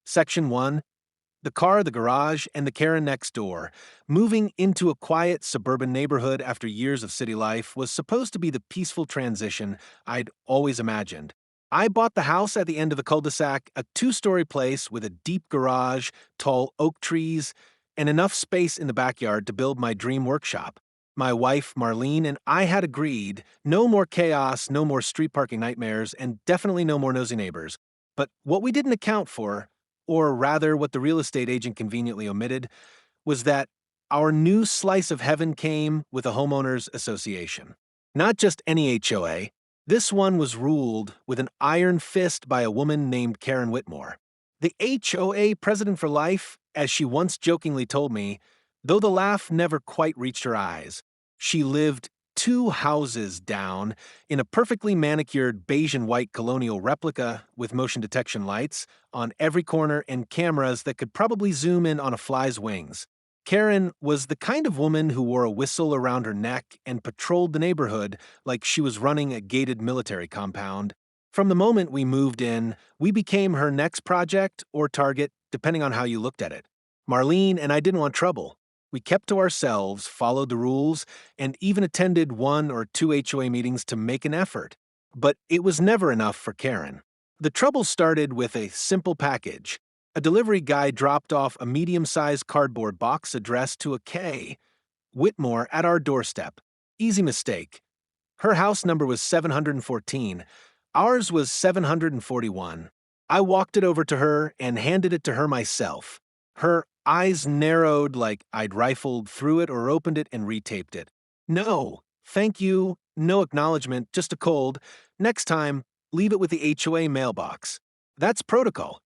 Section 1: The car, the garage, and the Karen next door. Moving into a quiet suburban neighborhood after years of city life was supposed to be the peaceful transition I'd always imagined. I bought the house at the end of the cul-de-sac, a two-story place with a deep garage, tall oak trees, and enough space in the backyard to build my dream workshop. My wife, Marlene, and I had agreed no more chaos, no more street parking nightmares, and definitely no more nosy neighbors. But what we didn't account for, or rather what the real estate agent conveniently omitted, was that our new slice of heaven came with a homeowners association. Not just any HOA, this one was ruled with an iron fist by a woman named Karen Whitmore. The HOA president for life, as she once jokingly told me, though the laugh never quite reached her eyes. She lived 2 houses down in a perfectly manicured beige and white colonial replica with motion detection lights on every corner and cameras that could probably zoom in on a fly's wings. Karen was the kind of woman who wore a whistle around her neck and patrolled the neighborhood like she was running a gated military compound. From the moment we moved in, we became her next project or target, depending on how you looked at it. Marlene and I didn't want trouble. We kept to ourselves, followed the rules, and even attended 1 or 2 HOA meetings to make an effort. But it was never enough for Karen. The trouble started with a simple package. A delivery guy dropped off a medium-sized cardboard box addressed to a K. Whitmore at our doorstep. Easy mistake. Her house number was 714. Ours was 741. I walked it over to her and handed it to her myself. Her eyes narrowed like I'd rifled through it or opened it and retaped it. No, thank you, no acknowledgement, just a cold. Next time, leave it with the HOA mailbox. That's protocol.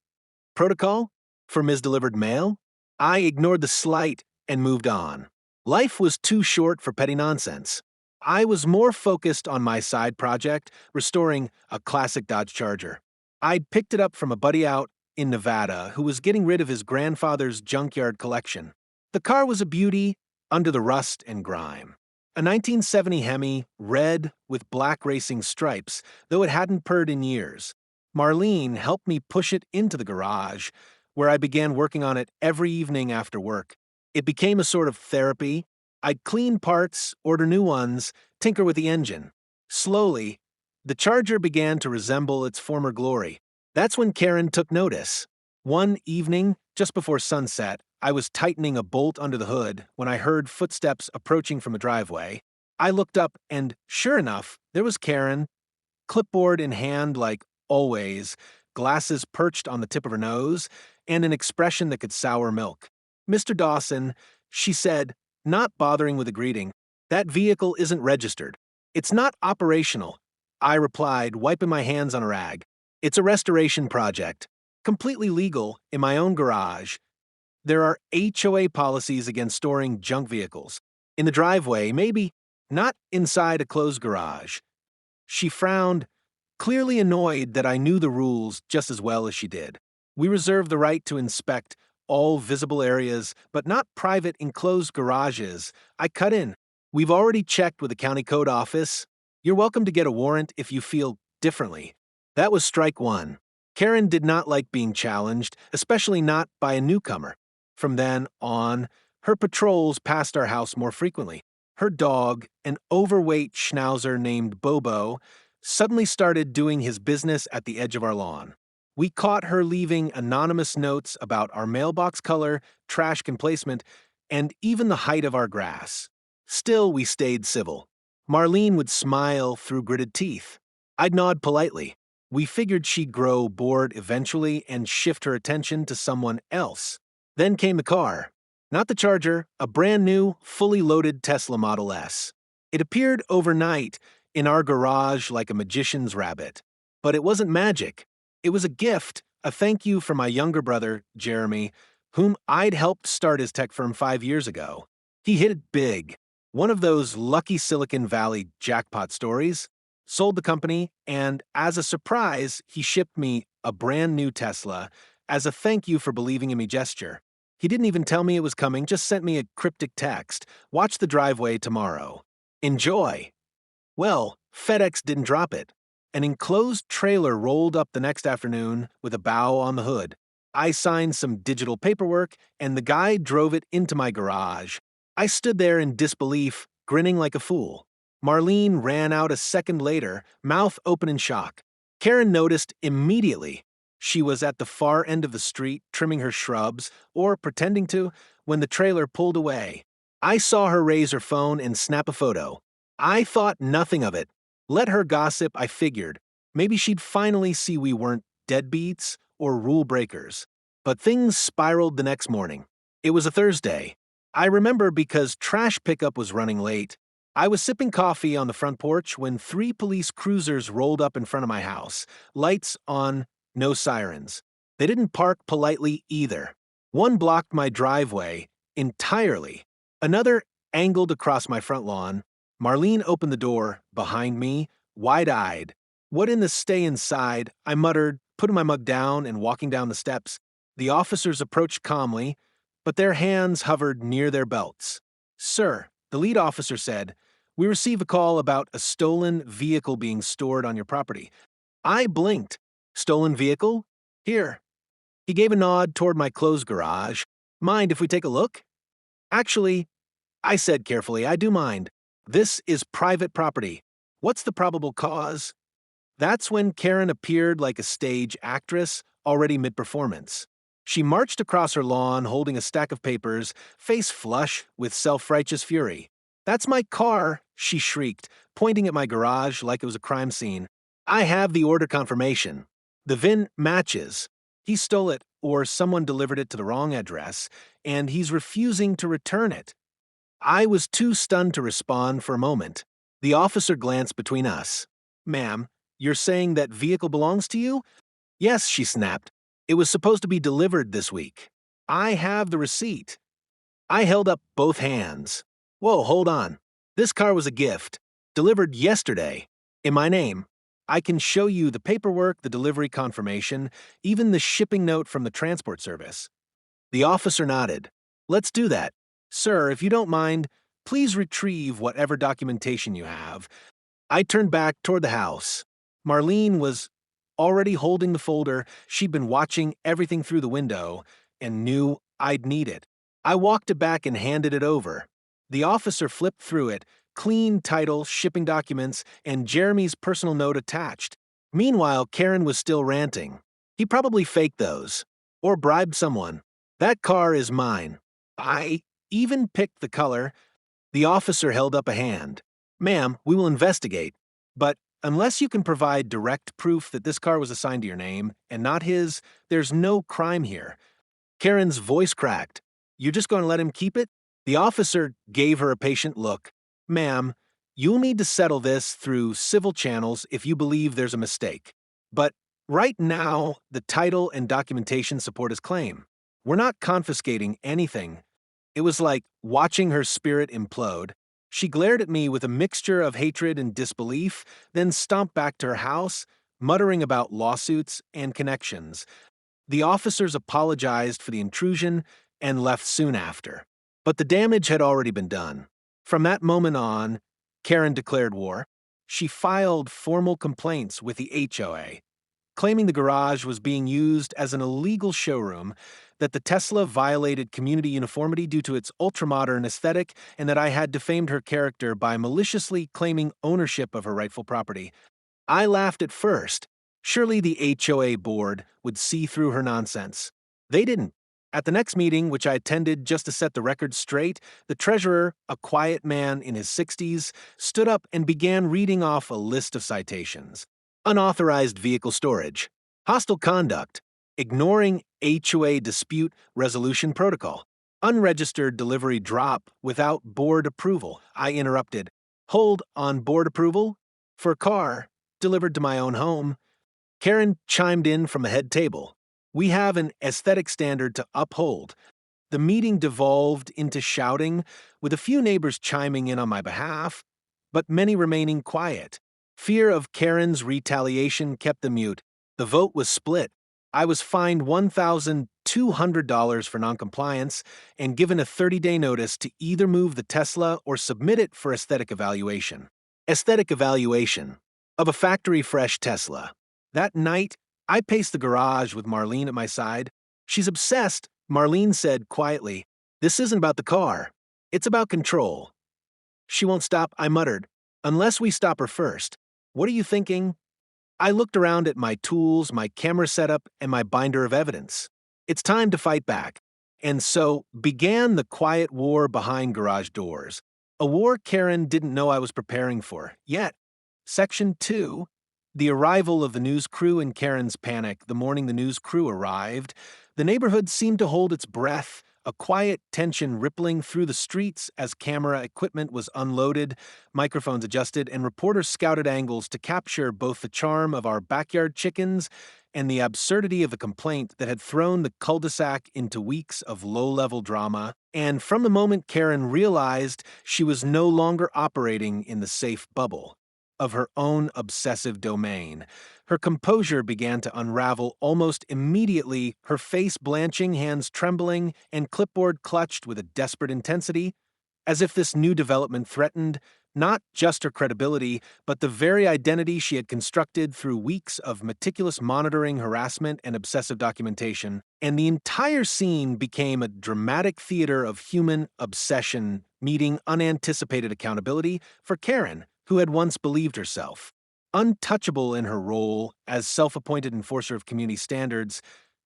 Protocol? For misdelivered mail? I ignored the slight and moved on. Life was too short for petty nonsense. I was more focused on my side project, restoring a classic Dodge Charger. I'd picked it up from a buddy out in Nevada who was getting rid of his grandfather's junkyard collection. The car was a beauty under the rust and grime. A 1970 Hemi, red with black racing stripes, though it hadn't purred in years. Marlene helped me push it into the garage, where I began working on it every evening after work. It became a sort of therapy. I'd clean parts, order new ones, tinker with the engine. Slowly, the Charger began to resemble its former glory. That's when Karen took notice. One evening, just before sunset, I was tightening a bolt under the hood when I heard footsteps approaching from a driveway. I looked up and, sure enough, there was Karen, clipboard in hand like always, glasses perched on the tip of her nose, and an expression that could sour milk. "Mr. Dawson," she said, not bothering with a greeting, "that vehicle isn't registered. It's not operational." I replied, wiping my hands on a rag. "It's a restoration project. Completely legal, in my own garage. There are HOA policies against storing junk vehicles. In the driveway, maybe, not inside a closed garage." She frowned, clearly annoyed that I knew the rules just as well as she did. "We reserve the right to inspect all visible areas, but not private enclosed garages." I cut in. "We've already checked with the county code office. You're welcome to get a warrant if you feel differently." That was strike one. Karen did not like being challenged, especially not by a newcomer. From then on, her patrols passed our house more frequently. Her dog, an overweight schnauzer named Bobo, suddenly started doing his business at the edge of our lawn. We caught her leaving anonymous notes about our mailbox color, trash can placement, and even the height of our grass. Still, we stayed civil. Marlene would smile through gritted teeth. I'd nod politely. We figured she'd grow bored eventually and shift her attention to someone else. Then came the car. Not the Charger, a brand new, fully loaded Tesla Model S. It appeared overnight in our garage like a magician's rabbit. But it wasn't magic. It was a gift, a thank you from my younger brother, Jeremy, whom I'd helped start his tech firm 5 years ago. He hit it big. One of those lucky Silicon Valley jackpot stories. Sold the company, and as a surprise, he shipped me a brand new Tesla as a thank you for believing in me gesture. He didn't even tell me it was coming, just sent me a cryptic text. "Watch the driveway tomorrow. Enjoy." Well, FedEx didn't drop it. An enclosed trailer rolled up the next afternoon with a bow on the hood. I signed some digital paperwork, and the guy drove it into my garage. I stood there in disbelief, grinning like a fool. Marlene ran out a second later, mouth open in shock. Karen noticed immediately. She was at the far end of the street, trimming her shrubs, or pretending to, when the trailer pulled away. I saw her raise her phone and snap a photo. I thought nothing of it. Let her gossip, I figured. Maybe she'd finally see we weren't deadbeats or rule breakers. But things spiraled the next morning. It was a Thursday. I remember because trash pickup was running late. I was sipping coffee on the front porch when 3 police cruisers rolled up in front of my house. Lights on, no sirens. They didn't park politely either. One blocked my driveway entirely. Another angled across my front lawn. Marlene opened the door, behind me, wide-eyed. "What in the stay inside?" I muttered, putting my mug down and walking down the steps. The officers approached calmly, but their hands hovered near their belts. "Sir," the lead officer said, "we received a call about a stolen vehicle being stored on your property." I blinked. "Stolen vehicle? Here." He gave a nod toward my closed garage. "Mind if we take a look?" "Actually," I said carefully, "I do mind. This is private property. What's the probable cause?" That's when Karen appeared like a stage actress, already mid-performance. She marched across her lawn holding a stack of papers, face flush with self-righteous fury. "That's my car," she shrieked, pointing at my garage like it was a crime scene. "I have the order confirmation. The VIN matches. He stole it, or someone delivered it to the wrong address, and he's refusing to return it." I was too stunned to respond for a moment. The officer glanced between us. "Ma'am, you're saying that vehicle belongs to you?" "Yes," she snapped. "It was supposed to be delivered this week. I have the receipt." I held up both hands. "Whoa, hold on. This car was a gift. Delivered yesterday. In my name. I can show you the paperwork, the delivery confirmation, even the shipping note from the transport service." The officer nodded. "Let's do that. Sir, if you don't mind, please retrieve whatever documentation you have." I turned back toward the house. Marlene was already holding the folder. She'd been watching everything through the window and knew I'd need it. I walked it back and handed it over. The officer flipped through it, clean title, shipping documents, and Jeremy's personal note attached. Meanwhile, Karen was still ranting. "He probably faked those. Or bribed someone. That car is mine. I even picked the color." The officer held up a hand. "Ma'am, we will investigate. But unless you can provide direct proof that this car was assigned to your name and not his, there's no crime here." Karen's voice cracked. "You're just going to let him keep it?" The officer gave her a patient look. "Ma'am, you'll need to settle this through civil channels if you believe there's a mistake. But right now, the title and documentation support his claim. We're not confiscating anything." It was like watching her spirit implode. She glared at me with a mixture of hatred and disbelief, then stomped back to her house, muttering about lawsuits and connections. The officers apologized for the intrusion and left soon after. But the damage had already been done. From that moment on, Karen declared war. She filed formal complaints with the HOA, claiming the garage was being used as an illegal showroom, that the Tesla violated community uniformity due to its ultramodern aesthetic, and that I had defamed her character by maliciously claiming ownership of her rightful property. I laughed at first. Surely the HOA board would see through her nonsense. They didn't. At the next meeting, which I attended just to set the record straight, the treasurer, a quiet man in his 60s, stood up and began reading off a list of citations. Unauthorized vehicle storage, hostile conduct, ignoring HOA dispute resolution protocol, unregistered delivery drop without board approval. I interrupted. "Hold on board approval? For a car delivered to my own home." Karen chimed in from a head table. "We have an aesthetic standard to uphold." The meeting devolved into shouting, with a few neighbors chiming in on my behalf, but many remaining quiet. Fear of Karen's retaliation kept them mute. The vote was split. I was fined $1,200 for noncompliance and given a 30-day notice to either move the Tesla or submit it for aesthetic evaluation. Aesthetic evaluation of a factory-fresh Tesla. That night, I paced the garage with Marlene at my side. She's obsessed, Marlene said quietly. This isn't about the car. It's about control. She won't stop, I muttered. Unless we stop her first. What are you thinking? I looked around at my tools, my camera setup, and my binder of evidence. It's time to fight back. And so began the quiet war behind garage doors. A war Karen didn't know I was preparing for, yet. Section 2. The arrival of the news crew and Karen's panic the morning the news crew arrived. The neighborhood seemed to hold its breath, a quiet tension rippling through the streets as camera equipment was unloaded, microphones adjusted, and reporters scouted angles to capture both the charm of our backyard chickens and the absurdity of the complaint that had thrown the cul-de-sac into weeks of low-level drama. And from the moment Karen realized she was no longer operating in the safe bubble of her own obsessive domain, her composure began to unravel almost immediately, her face blanching, hands trembling, and clipboard clutched with a desperate intensity, as if this new development threatened not just her credibility, but the very identity she had constructed through weeks of meticulous monitoring, harassment, and obsessive documentation. And the entire scene became a dramatic theater of human obsession meeting unanticipated accountability for Karen, who had once believed herself untouchable in her role as self-appointed enforcer of community standards,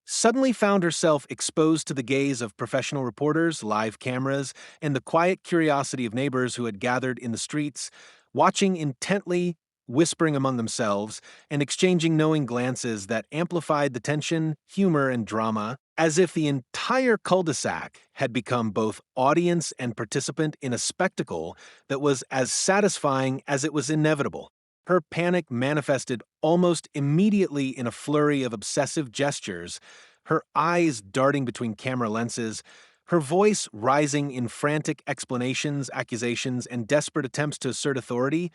suddenly found herself exposed to the gaze of professional reporters, live cameras, and the quiet curiosity of neighbors who had gathered in the streets, watching intently, whispering among themselves, and exchanging knowing glances that amplified the tension, humor, and drama, as if the entire cul-de-sac had become both audience and participant in a spectacle that was as satisfying as it was inevitable. Her panic manifested almost immediately in a flurry of obsessive gestures, her eyes darting between camera lenses, her voice rising in frantic explanations, accusations, and desperate attempts to assert authority,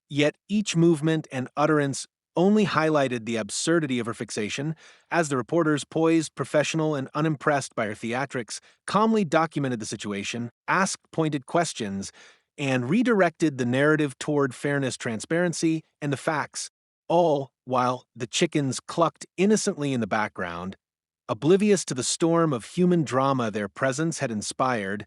yet each movement and utterance only highlighted the absurdity of her fixation, as the reporters, poised, professional, and unimpressed by her theatrics, calmly documented the situation, asked pointed questions, and redirected the narrative toward fairness, transparency, and the facts, all while the chickens clucked innocently in the background, oblivious to the storm of human drama their presence had inspired,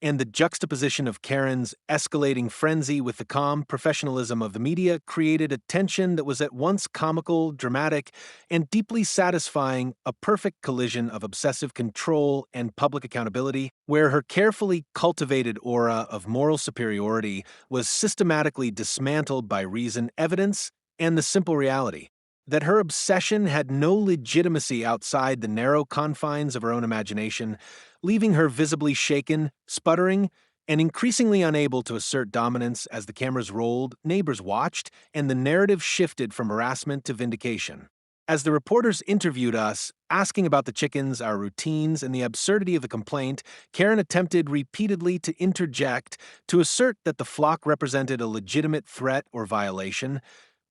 and the juxtaposition of Karen's escalating frenzy with the calm professionalism of the media created a tension that was at once comical, dramatic, and deeply satisfying, a perfect collision of obsessive control and public accountability, where her carefully cultivated aura of moral superiority was systematically dismantled by reason, evidence, and the simple reality that her obsession had no legitimacy outside the narrow confines of her own imagination, leaving her visibly shaken, sputtering, and increasingly unable to assert dominance as the cameras rolled, neighbors watched, and the narrative shifted from harassment to vindication. As the reporters interviewed us, asking about the chickens, our routines, and the absurdity of the complaint, Karen attempted repeatedly to interject, to assert that the flock represented a legitimate threat or violation,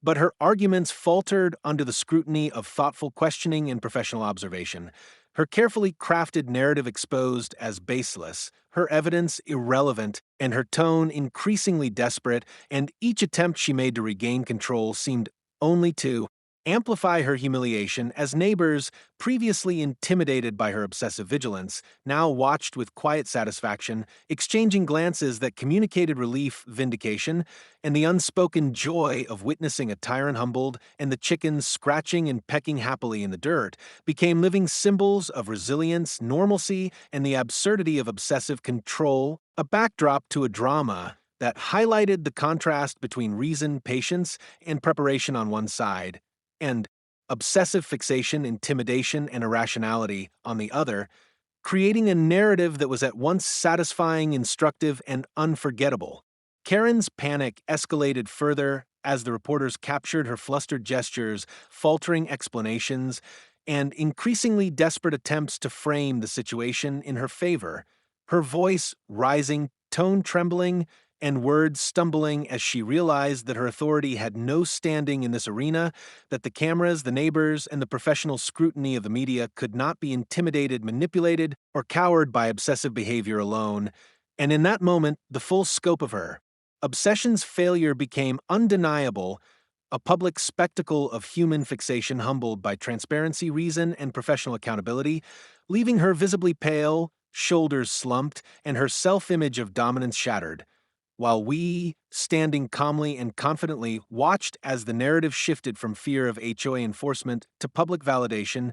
but her arguments faltered under the scrutiny of thoughtful questioning and professional observation. Her carefully crafted narrative exposed as baseless, her evidence irrelevant, and her tone increasingly desperate, and each attempt she made to regain control seemed only to amplify her humiliation as neighbors, previously intimidated by her obsessive vigilance, now watched with quiet satisfaction, exchanging glances that communicated relief, vindication, and the unspoken joy of witnessing a tyrant humbled and the chickens scratching and pecking happily in the dirt became living symbols of resilience, normalcy, and the absurdity of obsessive control, a backdrop to a drama that highlighted the contrast between reason, patience, and preparation on one side, and obsessive fixation, intimidation, and irrationality on the other, creating a narrative that was at once satisfying, instructive, and unforgettable. Karen's panic escalated further as the reporters captured her flustered gestures, faltering explanations, and increasingly desperate attempts to frame the situation in her favor, her voice rising, tone trembling, and words stumbling as she realized that her authority had no standing in this arena, that the cameras, the neighbors, and the professional scrutiny of the media could not be intimidated, manipulated, or cowered by obsessive behavior alone. And in that moment, the full scope of her obsession's failure became undeniable, a public spectacle of human fixation humbled by transparency, reason, and professional accountability, leaving her visibly pale, shoulders slumped, and her self-image of dominance shattered, while we, standing calmly and confidently, watched as the narrative shifted from fear of HOA enforcement to public validation.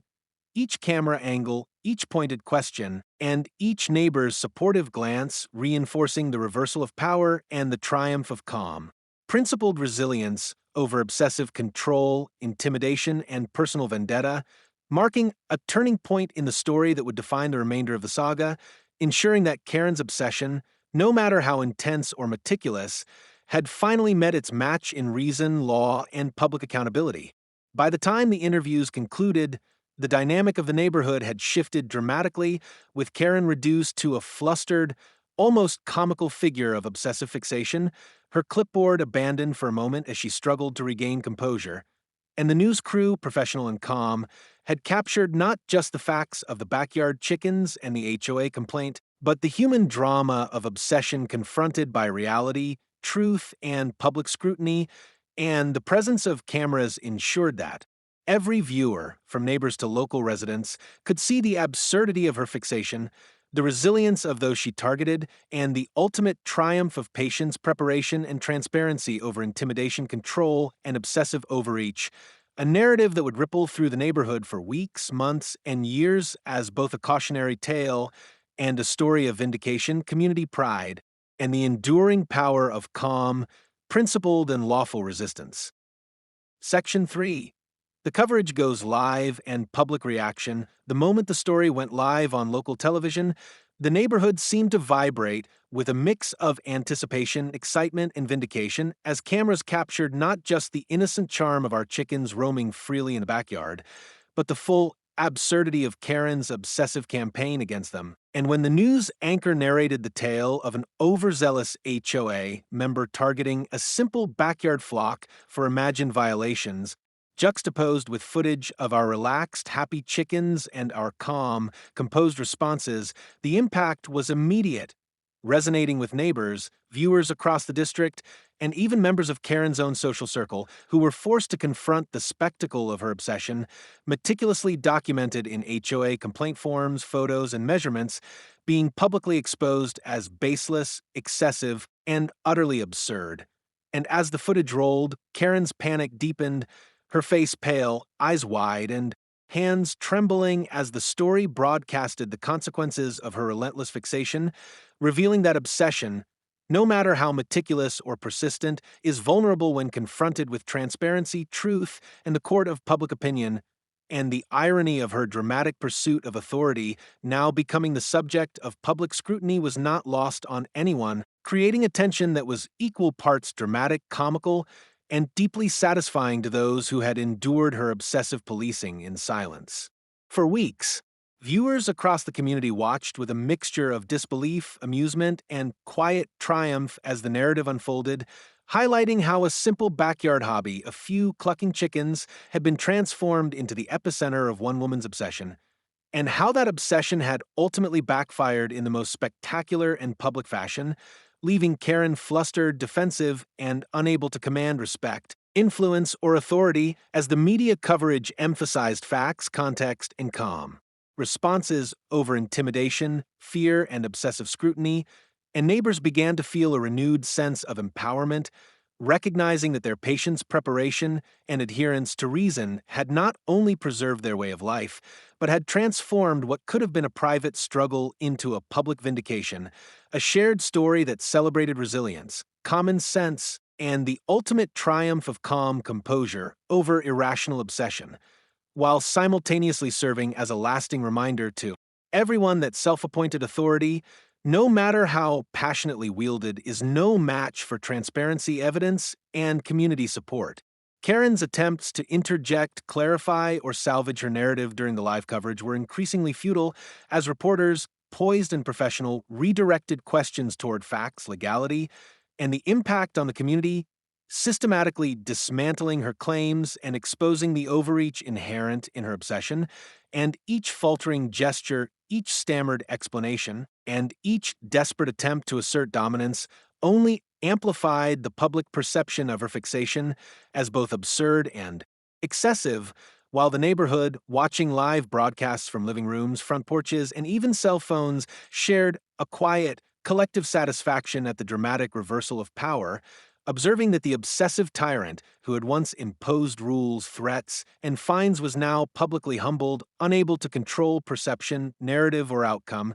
Each camera angle, each pointed question, and each neighbor's supportive glance reinforcing the reversal of power and the triumph of calm. Principled resilience over obsessive control, intimidation, and personal vendetta, marking a turning point in the story that would define the remainder of the saga, ensuring that Karen's obsession, no matter how intense or meticulous, had finally met its match in reason, law, and public accountability. By the time the interviews concluded, the dynamic of the neighborhood had shifted dramatically, with Karen reduced to a flustered, almost comical figure of obsessive fixation, her clipboard abandoned for a moment as she struggled to regain composure. And the news crew, professional and calm, had captured not just the facts of the backyard chickens and the HOA complaint, but the human drama of obsession confronted by reality, truth, and public scrutiny, and the presence of cameras ensured that every viewer, from neighbors to local residents, could see the absurdity of her fixation, the resilience of those she targeted, and the ultimate triumph of patience, preparation, and transparency over intimidation, control, and obsessive overreach. A narrative that would ripple through the neighborhood for weeks, months, and years as both a cautionary tale and a story of vindication, community pride, and the enduring power of calm, principled, and lawful resistance. Section 3. The coverage goes live and public reaction. The moment the story went live on local television, the neighborhood seemed to vibrate with a mix of anticipation, excitement, and vindication as cameras captured not just the innocent charm of our chickens roaming freely in the backyard, but the full absurdity of Karen's obsessive campaign against them. And when the news anchor narrated the tale of an overzealous HOA member targeting a simple backyard flock for imagined violations, juxtaposed with footage of our relaxed, happy chickens and our calm, composed responses, the impact was immediate, resonating with neighbors, viewers across the district, and even members of Karen's own social circle who were forced to confront the spectacle of her obsession, meticulously documented in HOA complaint forms, photos, and measurements, being publicly exposed as baseless, excessive, and utterly absurd. And as the footage rolled, Karen's panic deepened, her face pale, eyes wide, and hands trembling as the story broadcasted the consequences of her relentless fixation, revealing that obsession, no matter how meticulous or persistent, is vulnerable when confronted with transparency, truth, and the court of public opinion, and the irony of her dramatic pursuit of authority now becoming the subject of public scrutiny was not lost on anyone, creating a tension that was equal parts dramatic, comical, and deeply satisfying to those who had endured her obsessive policing in silence. For weeks, viewers across the community watched with a mixture of disbelief, amusement, and quiet triumph as the narrative unfolded, highlighting how a simple backyard hobby, a few clucking chickens, had been transformed into the epicenter of one woman's obsession, and how that obsession had ultimately backfired in the most spectacular and public fashion, leaving Karen flustered, defensive, and unable to command respect, influence, or authority as the media coverage emphasized facts, context, and calm. Responses over intimidation, fear, and obsessive scrutiny, and neighbors began to feel a renewed sense of empowerment, recognizing that their patience, preparation, and adherence to reason had not only preserved their way of life, but had transformed what could have been a private struggle into a public vindication, a shared story that celebrated resilience, common sense, and the ultimate triumph of calm composure over irrational obsession, while simultaneously serving as a lasting reminder to everyone that self-appointed authority, no matter how passionately wielded, is no match for transparency, evidence, and community support. Karen's attempts to interject, clarify, or salvage her narrative during the live coverage were increasingly futile as reporters, poised and professional, redirected questions toward facts, legality, and the impact on the community, systematically dismantling her claims and exposing the overreach inherent in her obsession, and each faltering gesture, each stammered explanation, and each desperate attempt to assert dominance only amplified the public perception of her fixation as both absurd and excessive, while the neighborhood, watching live broadcasts from living rooms, front porches, and even cell phones, shared a quiet, collective satisfaction at the dramatic reversal of power, observing that the obsessive tyrant who had once imposed rules, threats, and fines was now publicly humbled, unable to control perception, narrative, or outcome,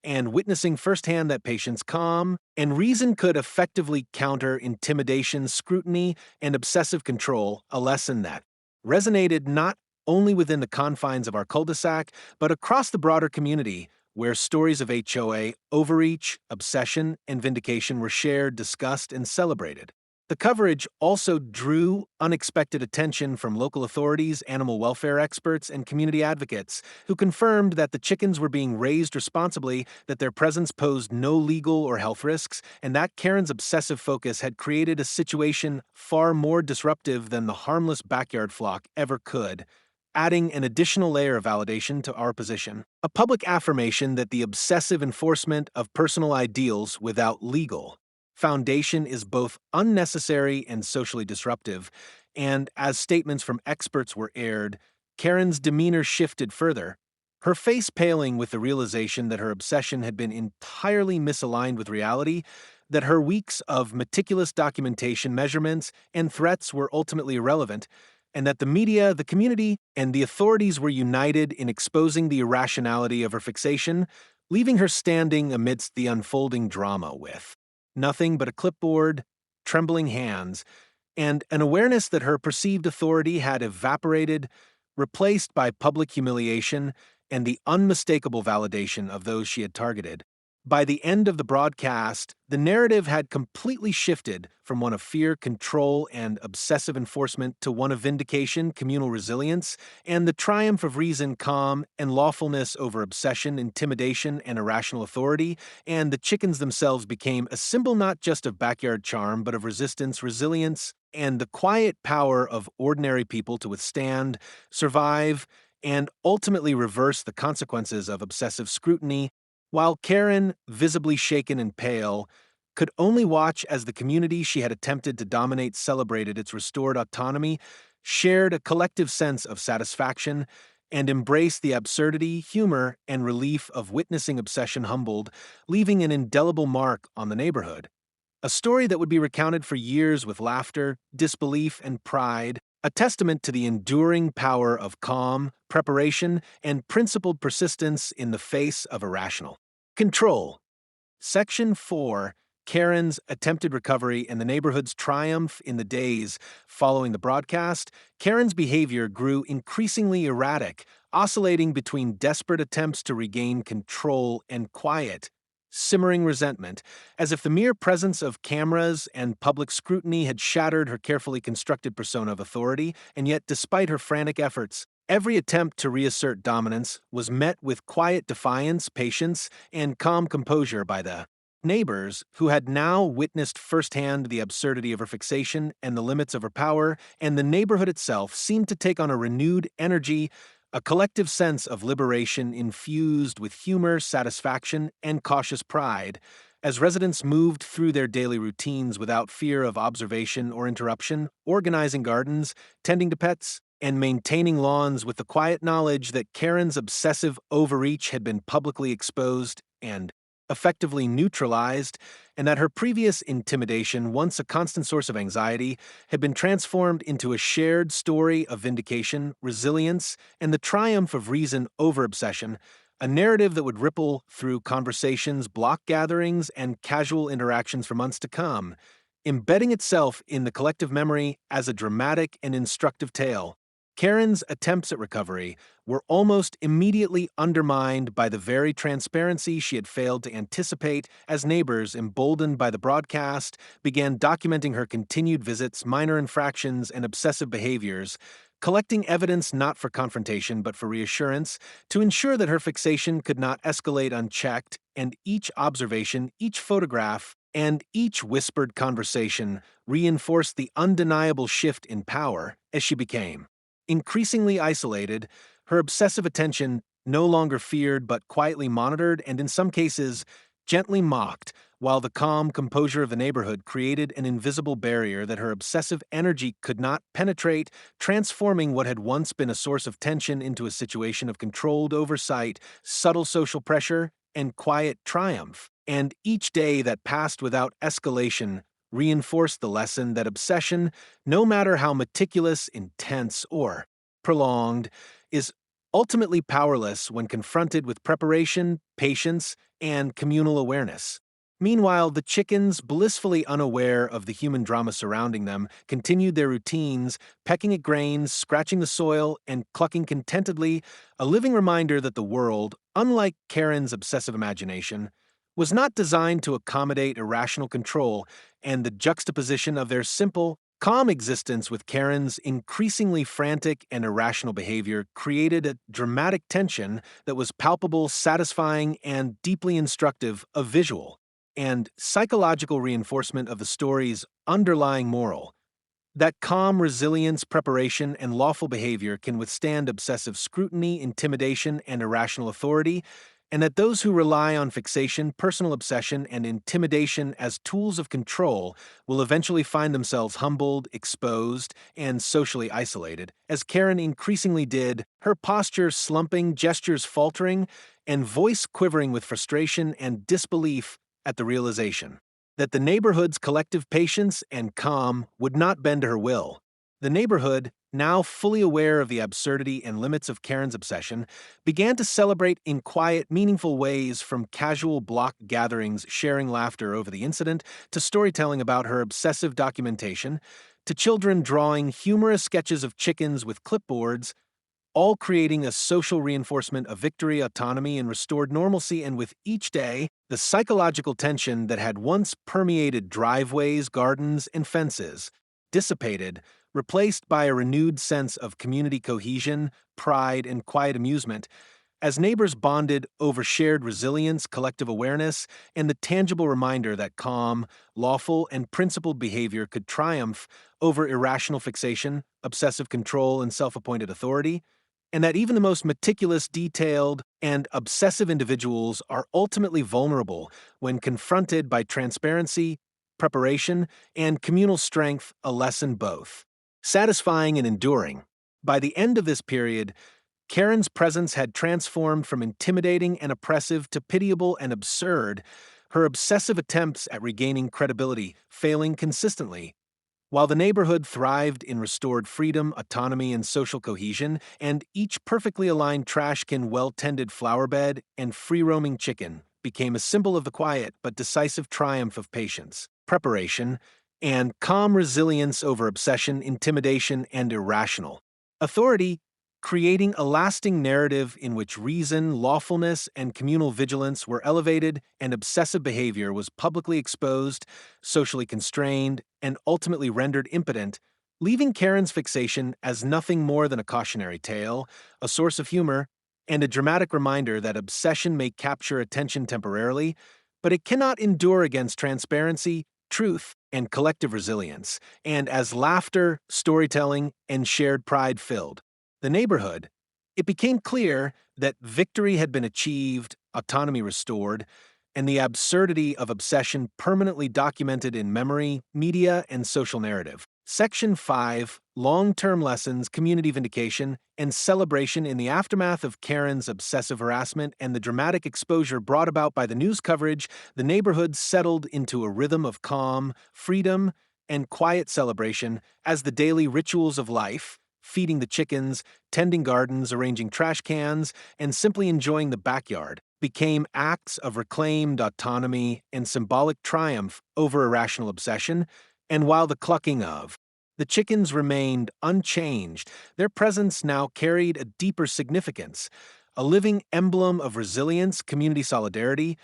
and witnessing firsthand that patience, calm, and reason could effectively counter intimidation, scrutiny, and obsessive control, a lesson that resonated not only within the confines of our cul-de-sac, but across the broader community, where stories of HOA, overreach, obsession, and vindication were shared, discussed, and celebrated. The coverage also drew unexpected attention from local authorities, animal welfare experts, and community advocates who confirmed that the chickens were being raised responsibly, that their presence posed no legal or health risks, and that Karen's obsessive focus had created a situation far more disruptive than the harmless backyard flock ever could, adding an additional layer of validation to our position. A public affirmation that the obsessive enforcement of personal ideals without legal foundation is both unnecessary and socially disruptive, and as statements from experts were aired, Karen's demeanor shifted further, her face paling with the realization that her obsession had been entirely misaligned with reality, that her weeks of meticulous documentation, measurements, and threats were ultimately irrelevant, and that the media, the community, and the authorities were united in exposing the irrationality of her fixation, leaving her standing amidst the unfolding drama with nothing but a clipboard, trembling hands, and an awareness that her perceived authority had evaporated, replaced by public humiliation and the unmistakable validation of those she had targeted. By the end of the broadcast, the narrative had completely shifted from one of fear, control, and obsessive enforcement to one of vindication, communal resilience, and the triumph of reason, calm, and lawfulness over obsession, intimidation, and irrational authority, and the chickens themselves became a symbol not just of backyard charm, but of resistance, resilience, and the quiet power of ordinary people to withstand, survive, and ultimately reverse the consequences of obsessive scrutiny, while Karen, visibly shaken and pale, could only watch as the community she had attempted to dominate celebrated its restored autonomy, shared a collective sense of satisfaction, and embraced the absurdity, humor, and relief of witnessing obsession humbled, leaving an indelible mark on the neighborhood. A story that would be recounted for years with laughter, disbelief, and pride, a testament to the enduring power of calm, preparation, and principled persistence in the face of irrational control. Section 4, Karen's attempted recovery and the neighborhood's triumph in the days following the broadcast. Karen's behavior grew increasingly erratic, oscillating between desperate attempts to regain control and quiet, simmering resentment, as if the mere presence of cameras and public scrutiny had shattered her carefully constructed persona of authority, and yet despite her frantic efforts, every attempt to reassert dominance was met with quiet defiance, patience, and calm composure by the neighbors, who had now witnessed firsthand the absurdity of her fixation and the limits of her power, and the neighborhood itself seemed to take on a renewed energy, a collective sense of liberation infused with humor, satisfaction, and cautious pride, as residents moved through their daily routines without fear of observation or interruption, organizing gardens, tending to pets, and maintaining lawns with the quiet knowledge that Karen's obsessive overreach had been publicly exposed and effectively neutralized, and that her previous intimidation, once a constant source of anxiety, had been transformed into a shared story of vindication, resilience, and the triumph of reason over obsession, a narrative that would ripple through conversations, block gatherings, and casual interactions for months to come, embedding itself in the collective memory as a dramatic and instructive tale. Karen's attempts at recovery were almost immediately undermined by the very transparency she had failed to anticipate as neighbors, emboldened by the broadcast, began documenting her continued visits, minor infractions, and obsessive behaviors, collecting evidence not for confrontation but for reassurance, to ensure that her fixation could not escalate unchecked, and each observation, each photograph, and each whispered conversation reinforced the undeniable shift in power as she became increasingly isolated, her obsessive attention no longer feared but quietly monitored and in some cases gently mocked, while the calm composure of the neighborhood created an invisible barrier that her obsessive energy could not penetrate, transforming what had once been a source of tension into a situation of controlled oversight, subtle social pressure, and quiet triumph. And each day that passed without escalation reinforced the lesson that obsession, no matter how meticulous, intense, or prolonged, is ultimately powerless when confronted with preparation, patience, and communal awareness. Meanwhile, the chickens, blissfully unaware of the human drama surrounding them, continued their routines, pecking at grains, scratching the soil, and clucking contentedly, a living reminder that the world, unlike Karen's obsessive imagination, was not designed to accommodate irrational control, and the juxtaposition of their simple, calm existence with Karen's increasingly frantic and irrational behavior created a dramatic tension that was palpable, satisfying, and deeply instructive of visual and psychological reinforcement of the story's underlying moral. That calm resilience, preparation, and lawful behavior can withstand obsessive scrutiny, intimidation, and irrational authority, and that those who rely on fixation, personal obsession, and intimidation as tools of control will eventually find themselves humbled, exposed, and socially isolated, as Karen increasingly did, her posture slumping, gestures faltering, and voice quivering with frustration and disbelief at the realization that the neighborhood's collective patience and calm would not bend to her will. The neighborhood, now fully aware of the absurdity and limits of Karen's obsession, began to celebrate in quiet, meaningful ways, from casual block gatherings sharing laughter over the incident to storytelling about her obsessive documentation, to children drawing humorous sketches of chickens with clipboards, all creating a social reinforcement of victory, autonomy, and restored normalcy. And with each day, the psychological tension that had once permeated driveways, gardens, and fences dissipated, replaced by a renewed sense of community cohesion, pride, and quiet amusement, as neighbors bonded over shared resilience, collective awareness, and the tangible reminder that calm, lawful, and principled behavior could triumph over irrational fixation, obsessive control, and self-appointed authority, and that even the most meticulous, detailed, and obsessive individuals are ultimately vulnerable when confronted by transparency, preparation, and communal strength, a lesson both satisfying and enduring. By the end of this period, Karen's presence had transformed from intimidating and oppressive to pitiable and absurd, her obsessive attempts at regaining credibility failing consistently. While the neighborhood thrived in restored freedom, autonomy, and social cohesion, and each perfectly aligned trash can, well-tended flower bed, and free-roaming chicken became a symbol of the quiet but decisive triumph of patience, preparation, and calm resilience over obsession, intimidation, and irrational authority, creating a lasting narrative in which reason, lawfulness, and communal vigilance were elevated and obsessive behavior was publicly exposed, socially constrained, and ultimately rendered impotent, leaving Karen's fixation as nothing more than a cautionary tale, a source of humor, and a dramatic reminder that obsession may capture attention temporarily, but it cannot endure against transparency, truth, and collective resilience, and as laughter, storytelling, and shared pride filled the neighborhood, it became clear that victory had been achieved, autonomy restored, and the absurdity of obsession permanently documented in memory, media, and social narrative. Section 5, Long-Term Lessons, Community Vindication, and Celebration. In the aftermath of Karen's obsessive harassment and the dramatic exposure brought about by the news coverage, the neighborhood settled into a rhythm of calm, freedom, and quiet celebration as the daily rituals of life, feeding the chickens, tending gardens, arranging trash cans, and simply enjoying the backyard, became acts of reclaimed autonomy and symbolic triumph over irrational obsession. And while the clucking of the chickens remained unchanged, their presence now carried a deeper significance, a living emblem of resilience, community solidarity,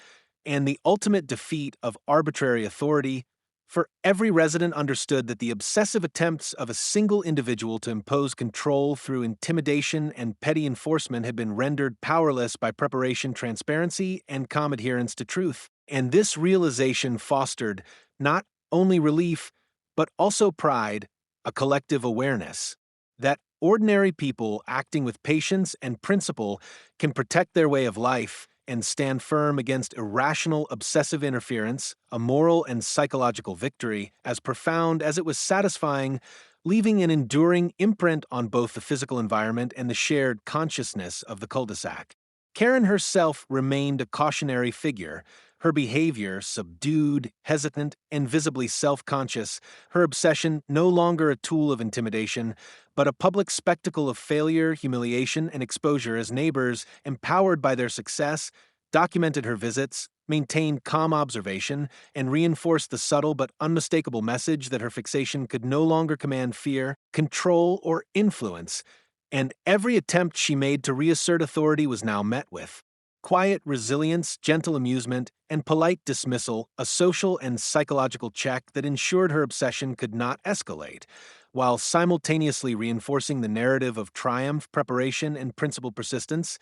and the ultimate defeat of arbitrary authority. For every resident understood that the obsessive attempts of a single individual to impose control through intimidation and petty enforcement had been rendered powerless by preparation, transparency, and calm adherence to truth. And this realization fostered not only relief, but also pride, a collective awareness that ordinary people acting with patience and principle can protect their way of life and stand firm against irrational obsessive interference, a moral and psychological victory as profound as it was satisfying, leaving an enduring imprint on both the physical environment and the shared consciousness of the cul-de-sac. Karen herself remained a cautionary figure, her behavior subdued, hesitant, and visibly self-conscious, her obsession no longer a tool of intimidation, but a public spectacle of failure, humiliation, and exposure as neighbors, empowered by their success, documented her visits, maintained calm observation, and reinforced the subtle but unmistakable message that her fixation could no longer command fear, control, or influence, and every attempt she made to reassert authority was now met with quiet resilience, gentle amusement, and polite dismissal, a social and psychological check that ensured her obsession could not escalate, while simultaneously reinforcing the narrative of triumph, preparation, and principled persistence.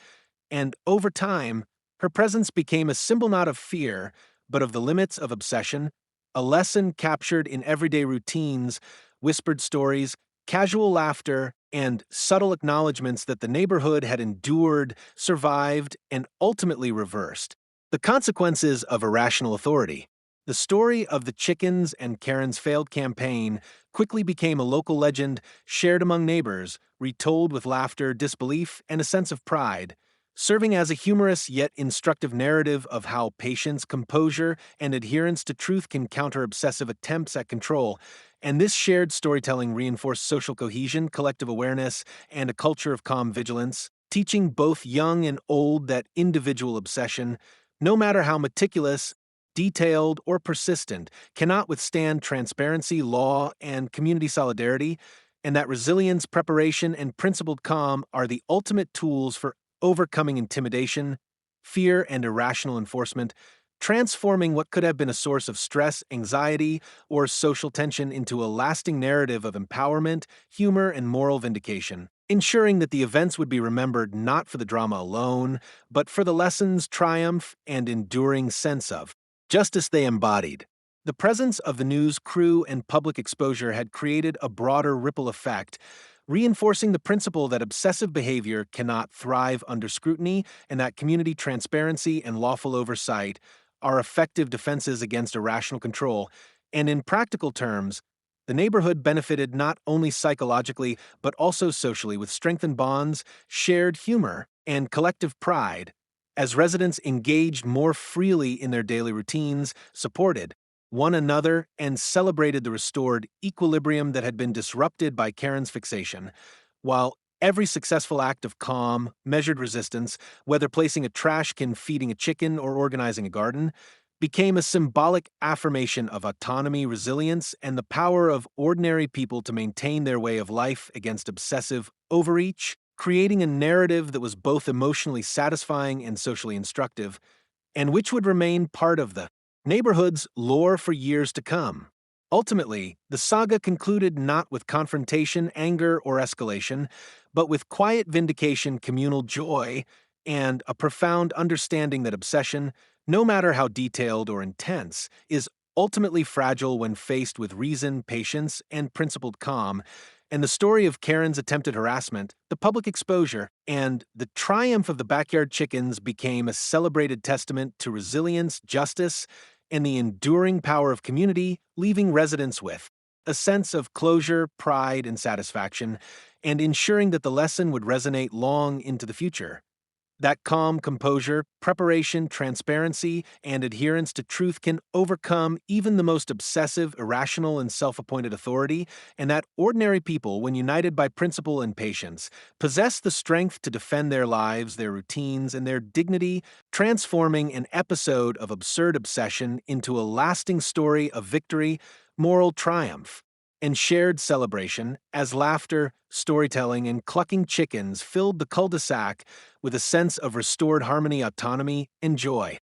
And over time, her presence became a symbol not of fear, but of the limits of obsession, a lesson captured in everyday routines, whispered stories, casual laughter, and subtle acknowledgments that the neighborhood had endured, survived, and ultimately reversed. The consequences of irrational authority. The story of the chickens and Karen's failed campaign quickly became a local legend shared among neighbors, retold with laughter, disbelief, and a sense of pride, serving as a humorous yet instructive narrative of how patience, composure, and adherence to truth can counter obsessive attempts at control. And this shared storytelling reinforced social cohesion, collective awareness, and a culture of calm vigilance, teaching both young and old that individual obsession, no matter how meticulous, detailed, or persistent, cannot withstand transparency, law, and community solidarity, and that resilience, preparation, and principled calm are the ultimate tools for overcoming intimidation, fear, and irrational enforcement, transforming what could have been a source of stress, anxiety, or social tension into a lasting narrative of empowerment, humor, and moral vindication, ensuring that the events would be remembered not for the drama alone, but for the lessons, triumph, and enduring sense of justice they embodied. The presence of the news crew and public exposure had created a broader ripple effect, reinforcing the principle that obsessive behavior cannot thrive under scrutiny and that community transparency and lawful oversight are effective defenses against irrational control. And in practical terms, the neighborhood benefited not only psychologically but also socially with strengthened bonds, shared humor, and collective pride, as residents engaged more freely in their daily routines, supported one another, and celebrated the restored equilibrium that had been disrupted by Karen's fixation, while every successful act of calm, measured resistance, whether placing a trash can, feeding a chicken, or organizing a garden, became a symbolic affirmation of autonomy, resilience, and the power of ordinary people to maintain their way of life against obsessive overreach, creating a narrative that was both emotionally satisfying and socially instructive, and which would remain part of the neighborhood's lore for years to come. Ultimately, the saga concluded not with confrontation, anger, or escalation, but with quiet vindication, communal joy, and a profound understanding that obsession, no matter how detailed or intense, is ultimately fragile when faced with reason, patience, and principled calm. And the story of Karen's attempted harassment, the public exposure, and the triumph of the backyard chickens became a celebrated testament to resilience, justice, and the enduring power of community, leaving residents with a sense of closure, pride, and satisfaction, and ensuring that the lesson would resonate long into the future. That calm composure, preparation, transparency, and adherence to truth can overcome even the most obsessive, irrational, and self-appointed authority, and that ordinary people, when united by principle and patience, possess the strength to defend their lives, their routines, and their dignity, transforming an episode of absurd obsession into a lasting story of victory, moral triumph, and shared celebration as laughter, storytelling, and clucking chickens filled the cul-de-sac with a sense of restored harmony, autonomy, and joy.